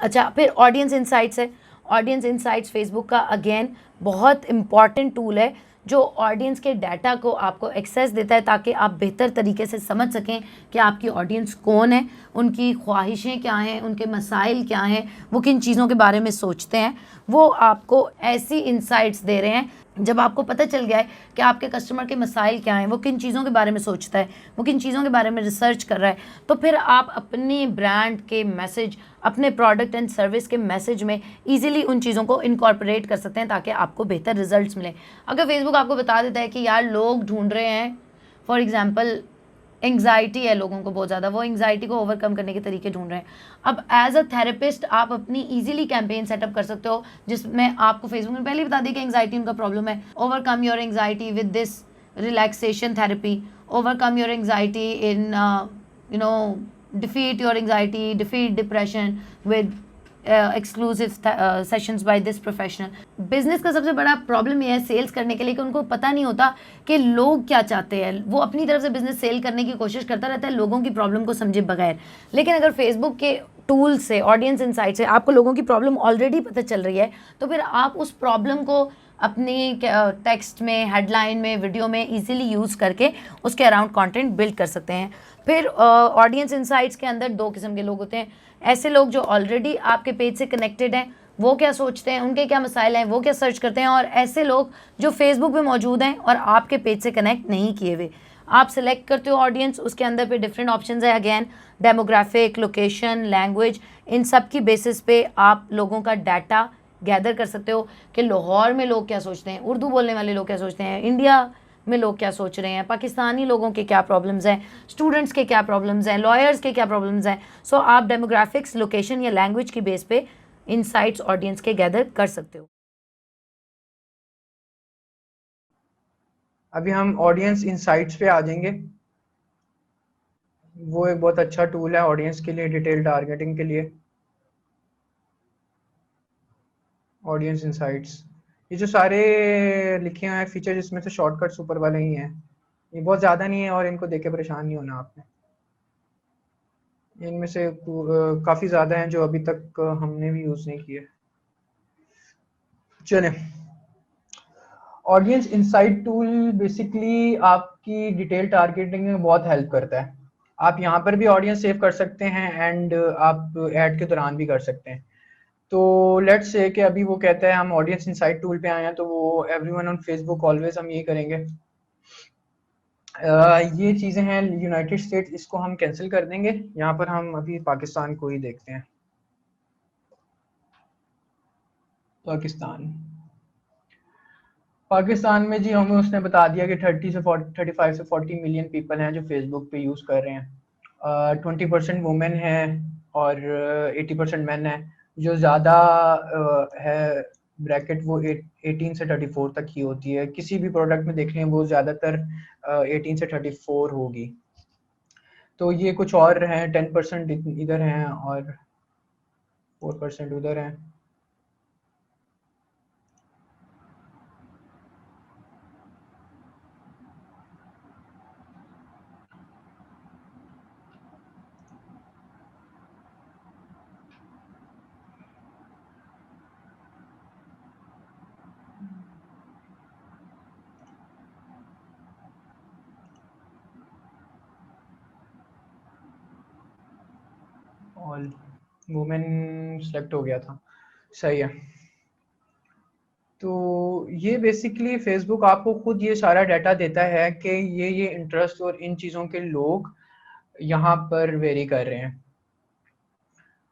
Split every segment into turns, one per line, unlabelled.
अच्छा, फिर audience insights है। ऑडियंस इंसाइट्स फेसबुक का अगेन बहुत इंपॉर्टेंट टूल है जो ऑडियंस के डाटा को आपको एक्सेस देता है ताकि आप बेहतर तरीके से समझ सकें कि आपकी ऑडियंस कौन है, उनकी ख्वाहिशें क्या हैं, उनके मसाइल क्या हैं, वो किन चीज़ों के बारे में सोचते हैं। वो आपको ऐसी इंसाइट्स दे रहे हैं। जब आपको पता चल गया है कि आपके कस्टमर के मसाइल क्या हैं, वो किन चीज़ों के बारे में सोचता है, वो किन चीज़ों के बारे में रिसर्च कर रहा है, तो फिर आप अपनी ब्रांड के मैसेज, अपने प्रोडक्ट एंड सर्विस के मैसेज में इजीली उन चीज़ों को इनकॉर्पोरेट कर सकते हैं ताकि आपको बेहतर रिजल्ट्स मिलें। अगर फेसबुक आपको बता देता है कि यार लोग ढूंढ रहे हैं, फॉर एग्जांपल एंग्जाइटी है लोगों को बहुत ज़्यादा, वो एंग्जाइटी को ओवरकम करने के तरीके ढूंढ रहे हैं। अब एज अ थेरेपिस्ट आप अपनी इजीली कैंपेन सेटअप कर सकते हो जिसमें आपको फेसबुक ने पहले ही बता दिया कि एंग्जाइटी उनका प्रॉब्लम है। Overcome your anxiety with this relaxation therapy, overcome your anxiety in you know defeat your anxiety, defeat depression with exclusive sessions by this professional. Business का सबसे बड़ा प्रॉब्लम ये है सेल्स करने के लिए कि उनको पता नहीं होता कि लोग क्या चाहते हैं। वो अपनी तरफ से बिजनेस सेल करने की कोशिश करता रहता है लोगों की प्रॉब्लम को समझे बगैर। लेकिन अगर फेसबुक के टूल से, ऑडियंस इनसाइट से आपको लोगों की प्रॉब्लम ऑलरेडी पता चल रही है तो फिर आप उस प्रॉब्लम को अपनी टेक्स्ट में, हेडलाइन में, वीडियो में इजीली यूज़ करके उसके अराउंड कंटेंट बिल्ड कर सकते हैं। फिर ऑडियंस इनसाइट्स के अंदर दो किस्म के लोग होते हैं। ऐसे लोग जो ऑलरेडी आपके पेज से कनेक्टेड हैं, वो क्या सोचते हैं, उनके क्या मसाइल हैं, वो क्या सर्च करते हैं, और ऐसे लोग जो फेसबुक पे मौजूद हैं और आपके पेज से कनेक्ट नहीं किए हुए। आप सेलेक्ट करते हो ऑडियंस, उसके अंदर पे डिफरेंट ऑप्शंस है। अगेन डेमोग्राफिक, लोकेशन, लैंग्वेज, इन सब की बेसिस पे आप लोगों का डाटा गैदर कर सकते हो कि लाहौर में लोग क्या सोचते हैं, उर्दू बोलने वाले लोग क्या सोचते हैं, इंडिया में लोग क्या सोच रहे हैं, पाकिस्तानी लोगों के क्या प्रॉब्लम्स हैं, स्टूडेंट्स के क्या प्रॉब्लम्स हैं, लॉयर्स के क्या प्रॉब्लम्स हैं। सो आप डेमोग्राफिक्स, लोकेशन या लैंग्वेज की बेस पे इनसाइट्स ऑडियंस के गैदर कर सकते हो।
अभी हम ऑडियंस इंसाइट्स पे आ जाएंगे। वो एक बहुत अच्छा टूल है ऑडियंस के लिए, डिटेल टारगेटिंग के लिए। ऑडियंस इंसाइट्स, ये जो सारे लिखे हुए हैं फीचर, इसमें से शॉर्टकट्स ऊपर वाले ही हैं। ये बहुत ज़्यादा नहीं है और इनको देख के परेशान नहीं होना आपने। इनमें से काफ़ी ज़्यादा हैं जो अभी तक हमने भी यूज़ नहीं किए। चलें, ऑडियंस इंसाइट टूल बेसिकली आपकी डिटेल टारगेटिंग में बहुत हेल्प करता है। आप यहाँ पर भी ऑडियंस सेव कर सकते हैं एंड आप ऐड के दौरान भी कर सकते हैं। तो लेट्स से कि अभी वो कहता है हम ऑडियंस इंसाइट टूल पे आए हैं, तो वो एवरीवन ऑन फेसबुक ऑलवेज हम ये करेंगे। ये चीज़ें हैं यूनाइटेड स्टेट्स, इसको हम कैंसिल कर देंगे। यहाँ पर हम अभी पाकिस्तान को ही देखते हैं। पाकिस्तान, पाकिस्तान में जी हमें उसने बता दिया कि 35 से 40 मिलियन पीपल हैं जो फेसबुक पे यूज़ कर रहे हैं। 20% वुमेन है और 80% मैन है। जो ज़्यादा है ब्रैकेट वो 18 से 34 तक ही होती है। किसी भी प्रोडक्ट में देख लें वो ज़्यादातर 18 से 34 होगी। तो ये कुछ और हैं, 10% इधर हैं और 4% उधर हैं। ऑल वुमेन सेलेक्ट हो गया था, सही है। तो ये बेसिकली फेसबुक आपको खुद ये सारा डाटा देता है कि ये इंटरेस्ट और इन चीज़ों के लोग यहाँ पर वेरी कर रहे हैं।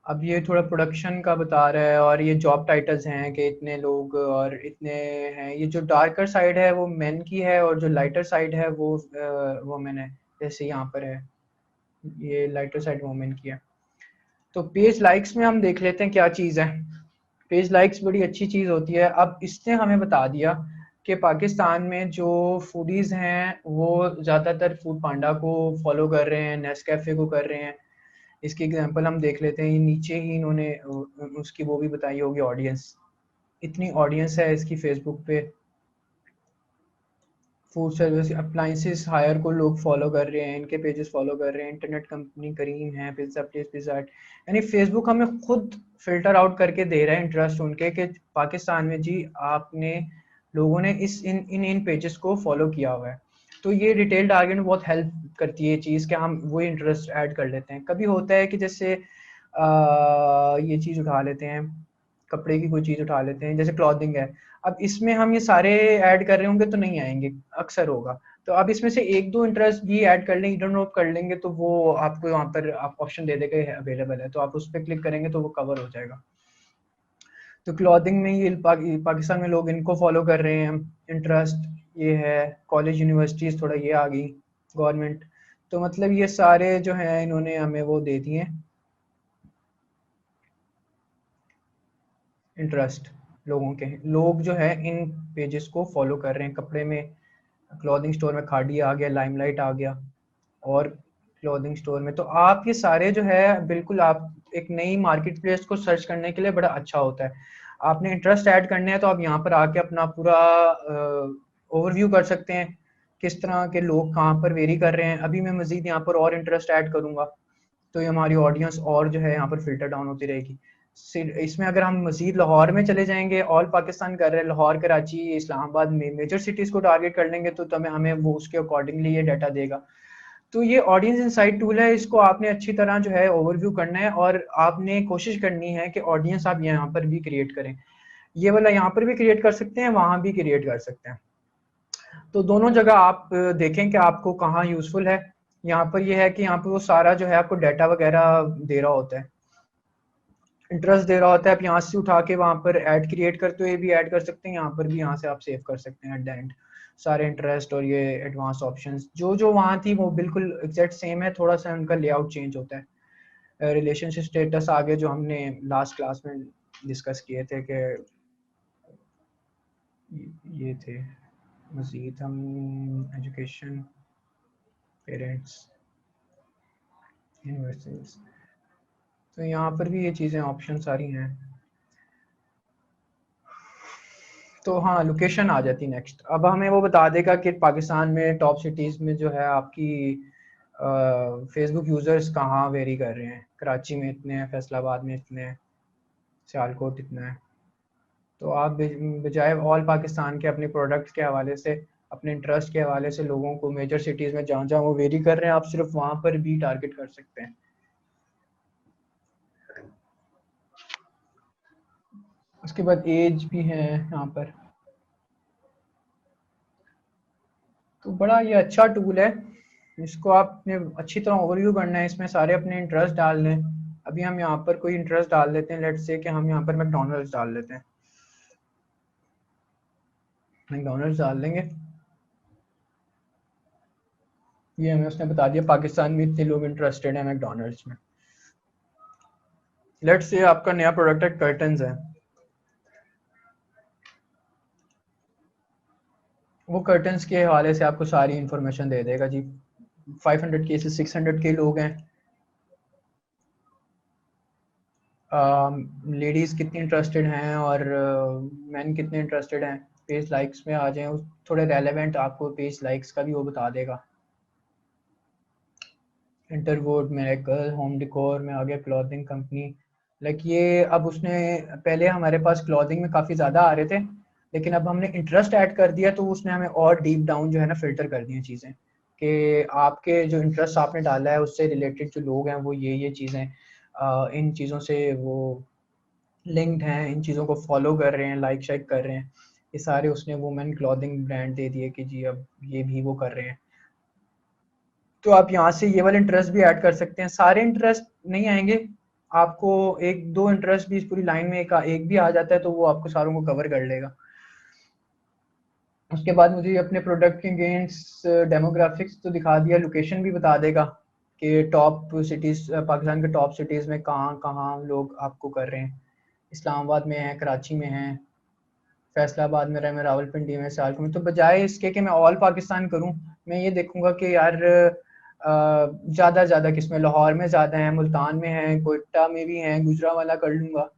अब ये थोड़ा प्रोडक्शन का बता रहा है और ये जॉब टाइटल्स हैं कि इतने लोग और इतने हैं। ये जो डार्कर साइड है वो मेन की है और जो लाइटर साइड है वो वोमेन है। जैसे यहाँ पर है, ये लाइटर साइड वोमेन की है। तो पेज लाइक्स में हम देख लेते हैं क्या चीज़ है। पेज लाइक्स बड़ी अच्छी चीज़ होती है। अब इसने हमें बता दिया कि पाकिस्तान में जो फूडीज़ हैं वो ज़्यादातर फूड पांडा को फॉलो कर रहे हैं, नेस्कैफे को कर रहे हैं। इसकी एग्जांपल हम देख लेते हैं, नीचे ही इन्होंने उसकी वो भी बताई होगी ऑडियंस। इतनी ऑडियंस है इसकी फेसबुक पे। फूड सर्विस अप्लाइंसेस हायर को लोग फॉलो कर रहे हैं, इनके पेजेस फॉलो कर रहे हैं। इंटरनेट कंपनी करीम है, पिज्ज़ा प्लेस, पिज़्ज़ा हट। यानी फेसबुक हमें खुद फिल्टर आउट करके दे रहा है इंटरेस्ट उनके कि पाकिस्तान में जी आपने लोगों ने इस इन पेजेस को फॉलो किया हुआ है। तो ये रिटेल टारगेट में बहुत हेल्प करती है ये चीज़ कि हम वो इंटरेस्ट ऐड कर लेते हैं। कभी होता है कि जैसे ये चीज़ उठा लेते हैं, कपड़े की कोई चीज़ उठा लेते हैं, जैसे क्लॉथिंग है। अब इसमें हम ये सारे ऐड कर रहे होंगे तो नहीं आएंगे, अक्सर होगा। तो अब इसमें से एक दो इंटरेस्ट भी ऐड कर लेंगे, इधर नोट कर लेंगे, तो वो आपको यहाँ पर आप ऑप्शन दे देगा अवेलेबल है, तो आप उस पर क्लिक करेंगे तो वो कवर हो जाएगा। तो क्लॉथिंग में ये पाकिस्तान में लोग इनको फॉलो कर रहे हैं, इंटरेस्ट ये है। कॉलेज यूनिवर्सिटीज़ थोड़ा ये आ गई, गवर्नमेंट। तो मतलब ये सारे जो हैं इन्होंने हमें वो दे दिए इंटरेस्ट। लोगों के लोग जो है इन पेजेस को फॉलो कर रहे हैं। कपड़े में, क्लॉथिंग स्टोर में खाड़ी आ गया, लाइमलाइट आ गया, और क्लॉथिंग स्टोर में तो आप ये सारे जो है बिल्कुल आप एक नई मार्केट प्लेस को सर्च करने के लिए बड़ा अच्छा होता है। आपने इंटरेस्ट ऐड करने हैं तो आप यहाँ पर आके अपना पूरा ओवरव्यू कर सकते हैं, किस तरह के लोग कहाँ पर वेरी कर रहे हैं। अभी मैं मजीद यहाँ पर और इंटरेस्ट ऐड करूँगा तो ये हमारी ऑडियंस और जो है यहाँ पर फिल्टर डाउन होती रहेगी। इसमें अगर हम मजीद लाहौर में चले जाएंगे, ऑल पाकिस्तान कर रहे हैं, लाहौर, कराची, इस्लामाबाद में मेजर सिटीज़ को टारगेट कर लेंगे तो हमें वो उसके अकॉर्डिंगली ये डाटा देगा। तो ये ऑडियंस इंसाइट टूल है, इसको आपने अच्छी तरह जो है ओवरव्यू करना है और आपने कोशिश करनी है कि ऑडियंस आप यहाँ पर भी क्रिएट करें। ये वाला यहाँ पर भी क्रिएट कर सकते हैं, वहाँ भी क्रिएट कर सकते हैं। तो दोनों जगह आप देखें कि आपको कहाँ यूजफुल है। यहाँ पर ये है कि यहाँ पर वो सारा जो है आपको डाटा वगैरह दे रहा होता है, इंटरेस्ट दे रहा होता है। आप यहाँ से उठा के वहाँ पर ऐड क्रिएट करते हुए भी ऐड कर सकते हैं, यहाँ पर भी यहाँ से आप सेव कर सकते हैं एट द एंड सारे इंटरेस्ट और ये एडवांस ऑप्शंस जो जो वहाँ थी वो बिल्कुल एग्जैक्ट सेम है, थोड़ा सा उनका लेआउट चेंज होता है। रिलेशनशिप स्टेटस आगे जो हमने लास्ट क्लास में डिस्कस किए थे कि ये थे। मजीद हम एजुकेशन, पेरेंट्स, यूनिवर्सिटीज, तो यहाँ पर भी ये चीज़ें ऑप्शन सारी हैं। तो हाँ, लोकेशन आ जाती नेक्स्ट। अब हमें वो बता देगा कि पाकिस्तान में टॉप सिटीज़ में जो है आपकी फेसबुक यूज़र्स कहाँ वेरी कर रहे हैं। कराची में इतने हैं, फैसलाबाद में इतने हैं, सियालकोट इतना है। तो आप बजाय ऑल पाकिस्तान के अपने प्रोडक्ट्स के हवाले से, अपने इंटरेस्ट के हवाले से लोगों को मेजर सिटीज़ में जहाँ जहाँ वो वेरी कर रहे हैं आप सिर्फ वहाँ पर भी टारगेट कर सकते हैं। उसके बाद एज भी है यहाँ पर। तो बड़ा ये अच्छा टूल है, इसको आपने अच्छी तरह ओवरव्यू करना है, इसमें सारे अपने इंटरेस्ट डाल लें। अभी हम यहाँ पर कोई इंटरेस्ट डाल लेते हैं, लेट्स से कि हम यहाँ पर मैकडॉनल्ड्स डाल लेते हैं, मैकडॉनल्ड्स डाल देंगे। ये हमें उसने बता दिया पाकिस्तान में इतने लोग इंटरेस्टेड हैं मैकडॉनल्ड्स में। लेट्स से आपका नया प्रोडक्ट है, कर्टन्स है। वो कर्टन्स के हवाले से आपको सारी इंफॉर्मेशन दे देगा जी। 500 के से 600 के लोग हैं, लेडीज़ कितनी इंटरेस्टेड हैं और मैन कितने इंटरेस्टेड हैं। पेज लाइक्स में आ जाएं, थोड़े रेलेवेंट आपको पेज लाइक्स का भी वो बता देगा। इंटरवुड, मेरेकल, होम डेकोर में आ गया, क्लॉथिंग कंपनी। लाइक ये अब उसने पहले हमारे पास क्लॉथिंग में काफ़ी ज़्यादा आ रहे थे, लेकिन अब हमने इंटरेस्ट ऐड कर दिया तो उसने हमें और डीप डाउन जो है ना फिल्टर कर दी चीज़ें कि आपके जो इंटरेस्ट आपने डाला है उससे रिलेटेड जो लोग हैं वो ये चीज़ें इन चीज़ों से वो लिंक्ड हैं, इन चीज़ों को फॉलो कर रहे हैं, लाइक शाइक कर रहे हैं। ये सारे उसने वुमेन क्लॉथिंग ब्रांड दे दिए कि जी अब ये भी वो कर रहे हैं। तो आप यहाँ से ये वाले इंटरेस्ट भी ऐड कर सकते हैं। सारे इंटरेस्ट नहीं आएंगे, आपको एक दो इंटरेस्ट भी इस पूरी लाइन में एक भी आ जाता है तो वो आपको सारों को कवर कर लेगा। उसके बाद मुझे अपने प्रोडक्ट के अगेंस्ट डेमोग्राफिक्स तो दिखा दिया, लोकेशन भी बता देगा कि टॉप सिटीज़, पाकिस्तान के टॉप सिटीज़ में कहाँ कहाँ लोग आपको कर रहे हैं। इस्लामाबाद में है, कराची में है, फैसलाबाद में रहे, मैं रावलपिंडी में, सियालकोट में। तो बजाय इसके कि मैं ऑल पाकिस्तान करूं, मैं ये देखूंगा कि यार ज़्यादा ज़्यादा किसमें, लाहौर में ज़्यादा है, मुल्तान में है, कोयटा में भी हैं, गुजरांवाला कर लूँगा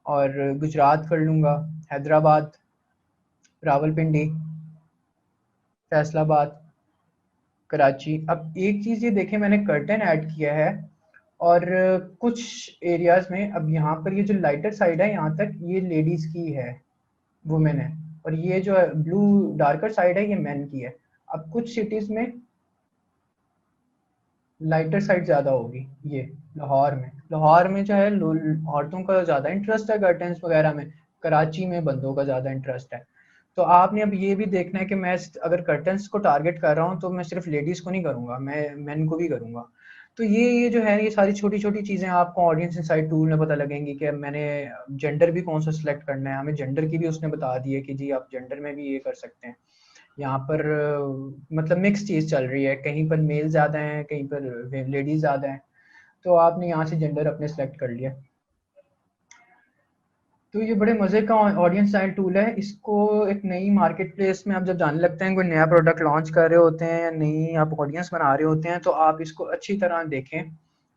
और गुजरात कर लूँगा, हैदराबाद, रावलपिंडी, फैसलाबाद, कराची। अब एक चीज़ ये देखें, मैंने कर्टन ऐड किया है और कुछ एरियाज़ में अब यहाँ पर ये जो लाइटर साइड है यहाँ तक ये लेडीज़ की है, वुमेन है, और ये जो ब्लू डार्कर साइड है ये मेन की है। अब कुछ सिटीज़ में लाइटर साइड ज़्यादा होगी, ये लाहौर में जो है औरतों का ज़्यादा इंटरेस्ट है कर्टन्स वगैरह में, कराची में बंदों का ज़्यादा इंटरेस्ट है। तो आपने अब ये भी देखना है कि मैं अगर कर्टन्स को टारगेट कर रहा हूँ तो मैं सिर्फ लेडीज़ को नहीं करूँगा, मैं मेन को भी करूँगा। तो ये जो है ये सारी छोटी छोटी चीज़ें आपको ऑडियंस इनसाइट टूल में पता लगेंगी कि मैंने जेंडर भी कौन सा सिलेक्ट करना है, हमें जेंडर की भी उसने बता दी है कि जी आप जेंडर में भी ये कर सकते हैं। यहाँ पर मतलब मिक्स चीज़ चल रही है, कहीं पर मेल ज़्यादा हैं, कहीं पर लेडीज़ ज़्यादा हैं, तो आपने यहाँ से जेंडर अपने सेलेक्ट कर लिया। तो ये बड़े मज़े का ऑडियंस स्टाइल टूल है। इसको एक नई मार्केट प्लेस में आप जब जाने लगते हैं, कोई नया प्रोडक्ट लॉन्च कर रहे होते हैं या नई आप ऑडियंस बना रहे होते हैं, तो आप इसको अच्छी तरह देखें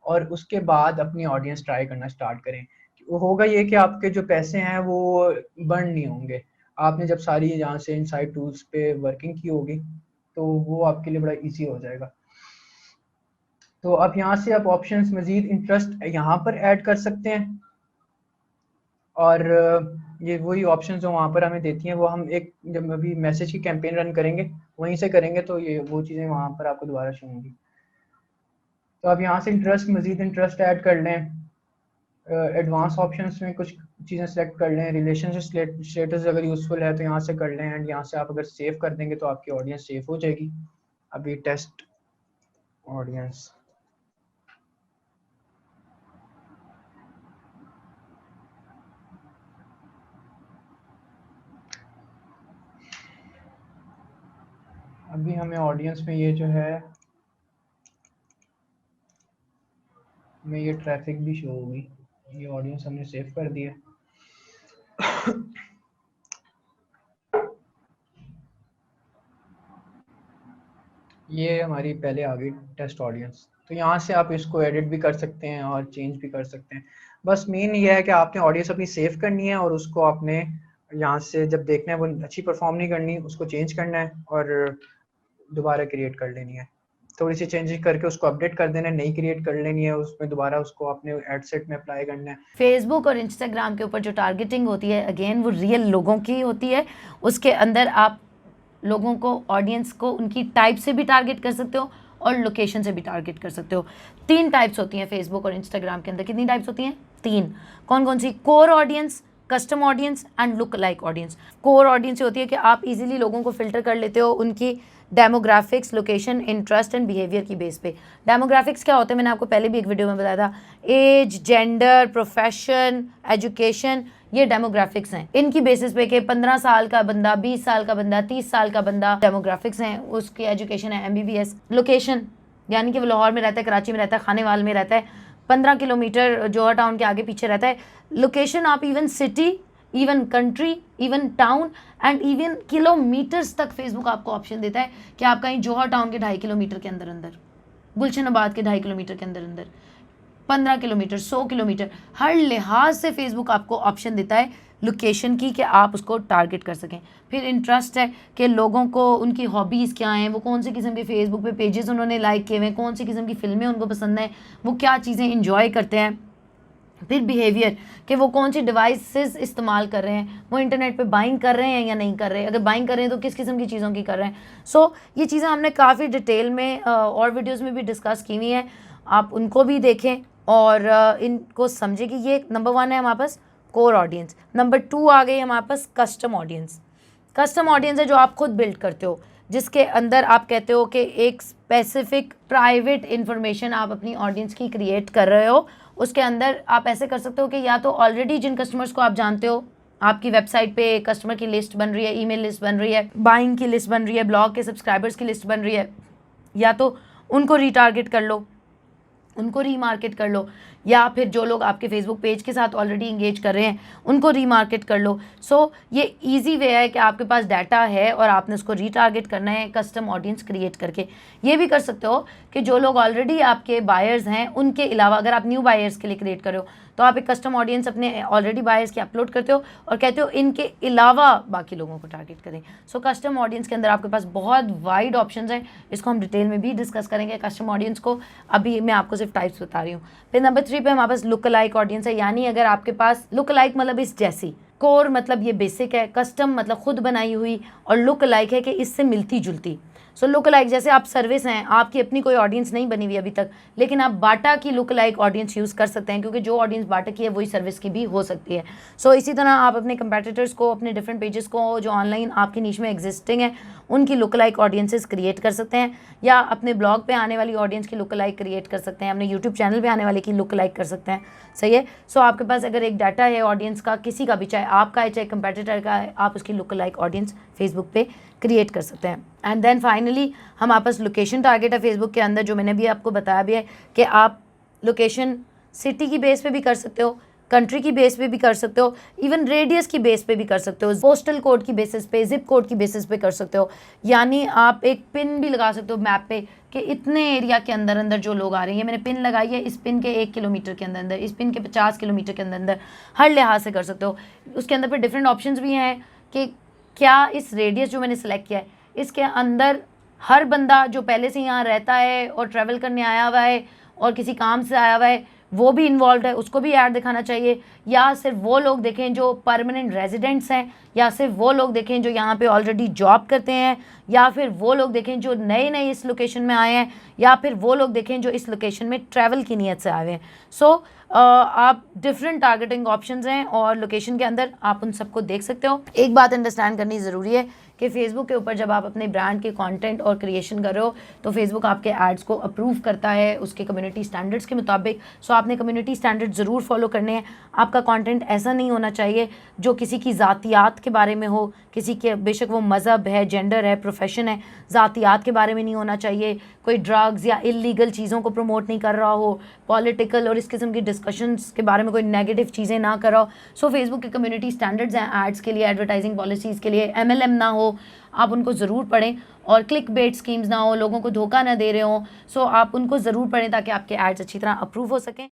और उसके बाद अपनी ऑडियंस ट्राई करना स्टार्ट करें। होगा ये कि आपके जो पैसे हैं वो बर्न नहीं होंगे। आपने जब सारी यहाँ से इनसाइड टूल्स पे वर्किंग की होगी तो वो आपके लिए बड़ा ईजी हो जाएगा। तो अब यहाँ से आप ऑप्शंस मज़ीद इंटरेस्ट यहाँ पर ऐड कर सकते हैं, और ये वही ऑप्शंस जो वहाँ पर हमें देती हैं वो हम एक जब अभी मैसेज की कैंपेन रन करेंगे वहीं से करेंगे, तो ये वो चीज़ें वहाँ पर आपको दोबारा शो होंगी। तो आप यहाँ से मज़ीद इंटरेस्ट ऐड कर लें, एडवांस ऑप्शंस में कुछ चीज़ें सेलेक्ट कर लें, रिलेशनशिप स्टेटस अगर यूज़फुल है तो यहाँ से कर लें, एंड यहाँ से आप अगर सेव कर देंगे तो आपकी ऑडियंस सेव हो जाएगी। अभी टेस्ट ऑडियंस, अभी हमें ऑडियंस में ये जो है में ये ट्रैफिक भी शो होगी, ये ऑडियंस हमने सेव कर दिया। ये हमारी पहले आ गई टेस्ट ऑडियंस। तो यहाँ से आप इसको एडिट भी कर सकते हैं और चेंज भी कर सकते हैं। बस मेन ये है कि आपने ऑडियंस अपनी सेव करनी है और उसको आपने यहाँ से जब देखना है वो अच्छी परफॉर्म नहीं करनी, उसको चेंज करना है और दोबारा क्रिएट कर लेनी है, थोड़ी सी चेंजेस करके उसको अपडेट कर देना है, नई क्रिएट कर लेनी है, उसमें दोबारा उसको अपने एड सेट में अप्लाई करना है।
फेसबुक और इंस्टाग्राम के ऊपर जो टारगेटिंग होती है अगेन वो रियल लोगों की होती है। उसके अंदर आप लोगों को, ऑडियंस को उनकी टाइप से भी टारगेट कर सकते हो और लोकेशन से भी टारगेट कर सकते हो। 3 टाइप्स होती हैं फेसबुक और इंस्टाग्राम के अंदर। कितनी टाइप्स होती हैं? 3। कौन कौन सी? Core audience, custom audience and lookalike audience. Core audience होती है कि आप इजीली लोगों को फिल्टर कर लेते हो उनकी demographics, location, interest and behaviour की बेस पे। डेमोग्राफिक्स क्या होते हैं मैंने आपको पहले भी एक वीडियो में बताया था, एज, जेंडर, प्रोफेशन, एजुकेशन, ये डेमोग्राफिक्स हैं। इनकी बेसिस पे कि 15 साल का बंदा, 20 साल का बंदा, 30 साल का बंदा, डेमोग्राफिक्स हैं। उसकी एजुकेशन है MBBS। लोकेशन यानी कि वो लाहौर में रहता है, कराची में रहता है, खानेवाल में रहता है, 15 किलोमीटर जोहर टाउन के आगे पीछे रहता है। लोकेशन आप even city, even country, even town and even kilometres तक फेसबुक आपको ऑप्शन देता है कि आप कहीं जोहर टाउन के 2.5 किलोमीटर के अंदर अंदर, गुलशनाबाद के 2.5 किलोमीटर के अंदर अंदर, 15 किलोमीटर, 100 किलोमीटर, हर लिहाज से फेसबुक आपको ऑप्शन देता है लोकेशन की कि आप उसको टारगेट कर सकें। फिर इंटरेस्ट है कि लोगों को उनकी हॉबीज़ क्या हैं, वो कौन सी किस्म के फेसबुक पे पेजेस उन्होंने लाइक किए हुए हैं, कौन सी किस्म की फ़िल्में उनको पसंद हैं, वो क्या चीज़ें इंजॉय करते हैं। फिर बिहेवियर कि वो कौन सी डिवाइसेस इस्तेमाल कर रहे हैं, वो इंटरनेट पे बाइंग कर रहे हैं या नहीं कर रहे हैं, अगर बाइंग कर रहे हैं तो किस किस्म की चीज़ों की कर रहे हैं। सो ये चीज़ें हमने काफ़ी डिटेल में और वीडियोस में भी डिस्कस की हुई हैं, आप उनको भी देखें और इनको समझें कि ये नंबर 1 है हमारे पास कोर ऑडियंस। नंबर 2 आ गई हमारे पास कस्टम ऑडियंस। कस्टम ऑडियंस है जो आप खुद बिल्ड करते हो, जिसके अंदर आप कहते हो कि एक स्पेसिफिक प्राइवेट इन्फॉर्मेशन आप अपनी ऑडियंस की क्रिएट कर रहे हो। उसके अंदर आप ऐसे कर सकते हो कि या तो ऑलरेडी जिन कस्टमर्स को आप जानते हो, आपकी वेबसाइट पे कस्टमर की लिस्ट बन रही है, ईमेल लिस्ट बन रही है, बाइंग की लिस्ट बन रही है, ब्लॉग के सब्सक्राइबर्स की लिस्ट बन रही है, या तो उनको रीटारगेट कर लो, उनको रीमार्केट कर लो, या फिर जो लोग आपके फेसबुक पेज के साथ ऑलरेडी इंगेज कर रहे हैं उनको रीमार्केट कर लो। सो ये ईजी वे है कि आपके पास डाटा है और आपने उसको रीटारगेट करना है कस्टम ऑडियंस क्रिएट करके। ये भी कर सकते हो कि जो लोग ऑलरेडी आपके बायर्स हैं उनके अलावा अगर आप न्यू बायर्स के लिए क्रिएट कर रहे हो तो आप एक कस्टम ऑडियंस अपने ऑलरेडी बायर्स की अपलोड करते हो और कहते हो इनके अलावा बाकी लोगों को टारगेट करें। सो कस्टम ऑडियंस के अंदर आपके पास बहुत वाइड ऑप्शंस हैं, इसको हम डिटेल में भी डिस्कस करेंगे कस्टम ऑडियंस को। अभी मैं आपको सिर्फ टाइप्स बता रही हूँ। फिर नंबर 3 पे हमारे पास लुक अलाइक ऑडियंस है, यानी अगर आपके पास लुक अलाइक मतलब इस जैसी, कोर मतलब ये बेसिक है, कस्टम मतलब खुद बनाई हुई, और लुक अलाइक है कि इससे मिलती जुलती। सो लुक अलाइक जैसे आप सर्विस हैं, आपकी अपनी कोई ऑडियंस नहीं बनी हुई अभी तक, लेकिन आप बाटा की लुक अलाइक ऑडियंस यूज़ कर सकते हैं क्योंकि जो ऑडियंस बाटा की है वही सर्विस की भी हो सकती है। सो इसी तरह आप अपने कंपेटिटर्स को, अपने डिफरेंट पेजेस को जो ऑनलाइन आपकी नीश में एग्जिस्टिंग है उनकी लुक अलाइक ऑडियंसेस क्रिएट कर सकते हैं, या अपने ब्लॉग पे आने वाली ऑडियंस की लुक अलाइक क्रिएट कर सकते हैं, अपने यूट्यूब चैनल पे आने वाले की लुक अलाइक कर सकते हैं। सही है। सो आपके पास अगर एक डाटा है ऑडियंस का, किसी का भी, चाहे आपका है चाहे कंपेटिटर का है, आप उसकी लुक अलाइक ऑडियंस फेसबुक पे क्रिएट कर सकते हैं। एंड देन फाइनली हमारे पास लोकेशन टारगेट है फेसबुक के अंदर, जो मैंने भी आपको बताया भी है कि आप लोकेशन सिटी की बेस पे भी कर सकते हो, कंट्री की बेस पे भी कर सकते हो, इवन रेडियस की बेस पे भी कर सकते हो, पोस्टल कोड की बेसिस पे, जिप कोड की बेसिस पे कर सकते हो। यानी आप एक पिन भी लगा सकते हो मैप पे कि इतने एरिया के अंदर अंदर जो लोग आ रहे हैं, मैंने पिन लगाई है, इस पिन के 1 किलोमीटर के अंदर अंदर, इस पिन के 50 किलोमीटर के अंदर अंदर, हर लिहाज से कर सकते हो। उसके अंदर फिर डिफरेंट ऑप्शंस भी हैं कि क्या इस रेडियस जो मैंने सेलेक्ट किया है इसके अंदर हर बंदा जो पहले से यहाँ रहता है और ट्रैवल करने आया हुआ है और किसी काम से आया हुआ है वो भी इन्वॉल्व है, उसको भी ऐड दिखाना चाहिए, या सिर्फ वो लोग देखें जो परमानेंट रेजिडेंट्स हैं, या सिर्फ वो लोग देखें जो यहाँ पे ऑलरेडी जॉब करते हैं, या फिर वो लोग देखें जो नए नए इस लोकेशन में आए हैं, या फिर वो लोग देखें जो इस लोकेशन में ट्रैवल की नीयत से आए हुए हैं। सो आप डिफरेंट टारगेटिंग ऑप्शंस हैं और लोकेशन के अंदर आप उन सबको देख सकते हो। एक बात अंडरस्टैंड करनी ज़रूरी है कि फेसबुक के ऊपर जब आप अपने ब्रांड के कंटेंट और क्रिएशन कर रहे हो तो फेसबुक आपके एड्स को अप्रूव करता है उसके कम्युनिटी स्टैंडर्ड्स के मुताबिक। सो आपने कम्युनिटी स्टैंडर्ड ज़रूर फॉलो करने हैं। आपका कंटेंट ऐसा नहीं होना चाहिए जो किसी की ज़ातियात के बारे में हो, किसी के, बेशक वो मज़हब है, जेंडर है, प्रोफेशन है, ज़ातियात के बारे में नहीं होना चाहिए, कोई ड्रग्स या इलीगल चीज़ों को प्रमोट नहीं कर रहा हो, पॉलिटिकल और इस किस्म की डिस्कशंस के बारे में कोई नेगेटिव चीज़ें ना कर रहा हो। सो फेसबुक के कम्युनिटी स्टैंडर्ड्स हैं एड्स के लिए, एडवर्टाइजिंग पॉलिसीज़ के लिए, MLM ना हो, आप उनको ज़रूर पढ़ें, और क्लिक बेट स्कीम्स ना हो, लोगों को धोखा ना दे रहे हो। सो आप उनको ज़रूर पढ़ें ताकि आपके एड्स अच्छी तरह अप्रूव हो सकें।